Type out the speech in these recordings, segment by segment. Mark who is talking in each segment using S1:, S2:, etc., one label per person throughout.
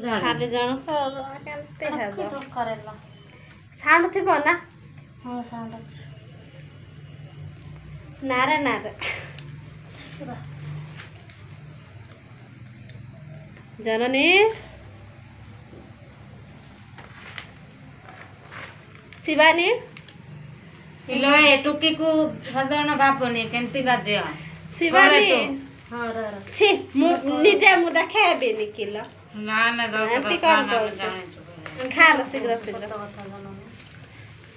S1: खाली जण केमते हेबो साउंड थिबो ना
S2: हां साउंड अछि
S1: नारे जननी शिवानी
S2: इलो ए टुकी को साधारण बापनी केंती गाजय
S1: शिवानी
S2: हां रे
S1: छी निजे मु देखेबे निकिलो
S2: ना ना
S1: एंती कोन खा लो शीघ्र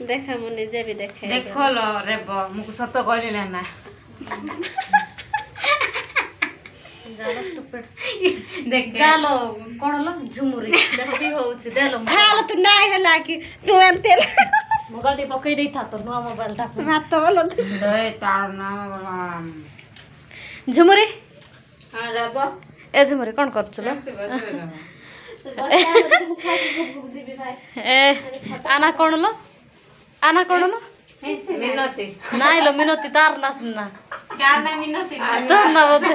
S1: देखा मु निजे भी देखे
S2: देखो लो रे बो मुको सत कहले ना देख जालो कोन लो झुमुरी बेसी होउछ देलो
S1: हाल तू नाइ हला कि तू एंते
S2: मोबाइल पकई देई था तो नुआ मोबाइल ता
S1: मात बोलो
S2: दे तार नाम
S1: झुमुरी
S2: हां रे बो
S1: ए झुमुरी कोन करछ लो ए आना कोन लो
S2: मिनती
S1: नाइ लो मिनती तार ना सुनना
S2: क्या ना मिनती
S1: तो ना बोते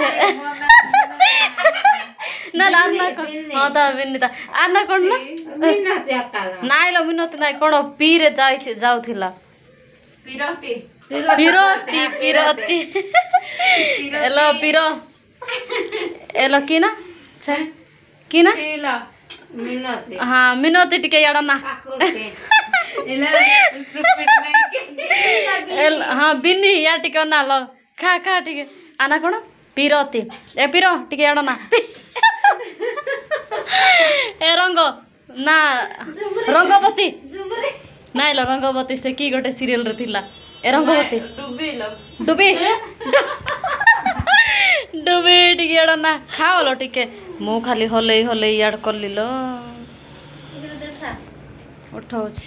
S1: ना लारना कोन हां ता विनीता आना कोन लो
S2: मिनती अकाल
S1: नाइ लो मिनती नाइ कोन पीरे जाउथिला
S2: पिरोती
S1: एलो पीरो एलो किना छे किना
S2: ला मिनती
S1: हां मिनती टिके याडा ना
S2: इला स्टूपिड नहीं
S1: एल हां बिन्नी या टिके ना लो खा टिके आना कोन पीरोती ए पीरो टिके याडा ना ए रंग ना रंगवती नाइ लो रंगवती से की गोटे सीरियल रे थिला ए रंगवती डुबी टिके याडा ना खाओ लो टिके मु खाली हले याड करली लो उठाउछ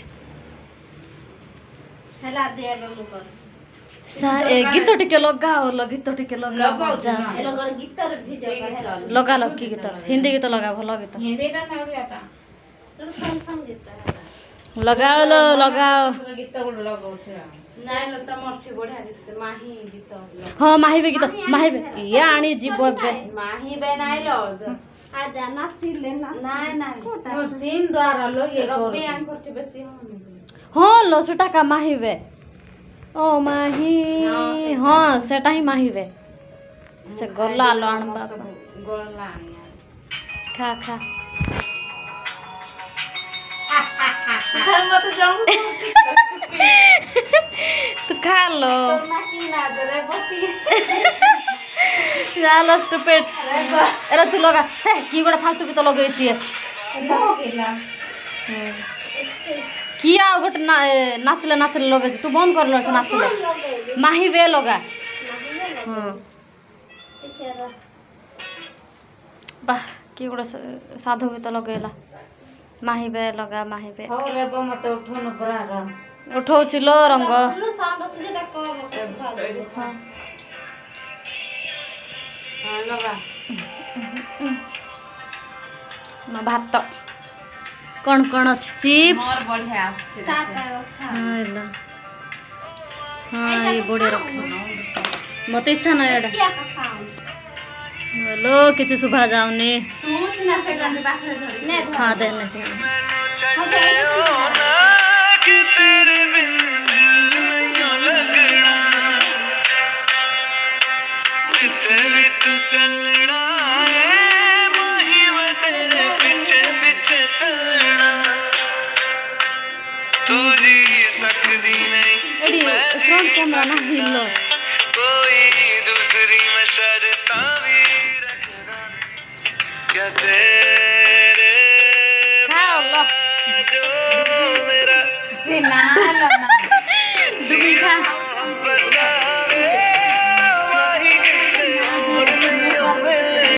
S2: हेला देबे मु कर
S1: ए गीत टिके लगाओ गीत टिके लगाओ जा
S2: एलो गीत रे भिडियो कर
S1: लगा लो की गीत हिंदी गीत लगा भलो गीत
S2: हिंदी का नाउरियाता
S1: तो गीत लगाओ
S2: गीत गुड लगाउछ नाइ ल तमर छी बढ़िया दिसते माही गीत
S1: हां माहीबे गीत माहीबे ये आनी जीवो बे
S2: माही बे नाइ लो
S1: आ जाना सिले ना
S2: नाइ मो सिम द्वारा लो ये रब्बी आंकर के बेसी
S1: हां लो सुटा का माहीबे ओ माही हां सेटा ही माहीबे से गल्ला लो आन बाबा
S2: गल्ला
S1: खा
S2: घर मत जाऊ
S1: तू खा लो
S2: तो ना की ना रे बती
S1: जालो स्टूपिड अरे तू लगा छे की गोटा फालतू की तो लगै छिए
S2: लगेला
S1: किया गोटे नाचले लगै छी तू बंद कर लो से नाचले माहीबे लगा हां बा की गोटा साधु की तो लगैला माहीबे लगा माहीबे
S2: हो रे बो मत उठो न बरा र
S1: उठौ छिलो रंग
S2: हां लगा
S1: भात कौन अच्छी चिप्स
S2: मोर बढ़िया अच्छे
S1: हाँ ये बढ़िया रखो मत इच्छा ना एडा हेलो किसी सुभा जाऊनी
S2: तू सिना से गंदे पाखरे धरी ने
S1: हां दे ने
S3: कि तेरे बिन नहीं लगना पीछे भी तू चलना है माही मैं तेरे पीछे चलना तू जी सकती नहीं
S1: एडी फ्रंट कैमरा ना हिलो
S3: कोई दूसरी मैं शर्ता भी रखना क्या तेरे
S1: खाओ लो
S3: जो मेरा
S2: से ना लो ना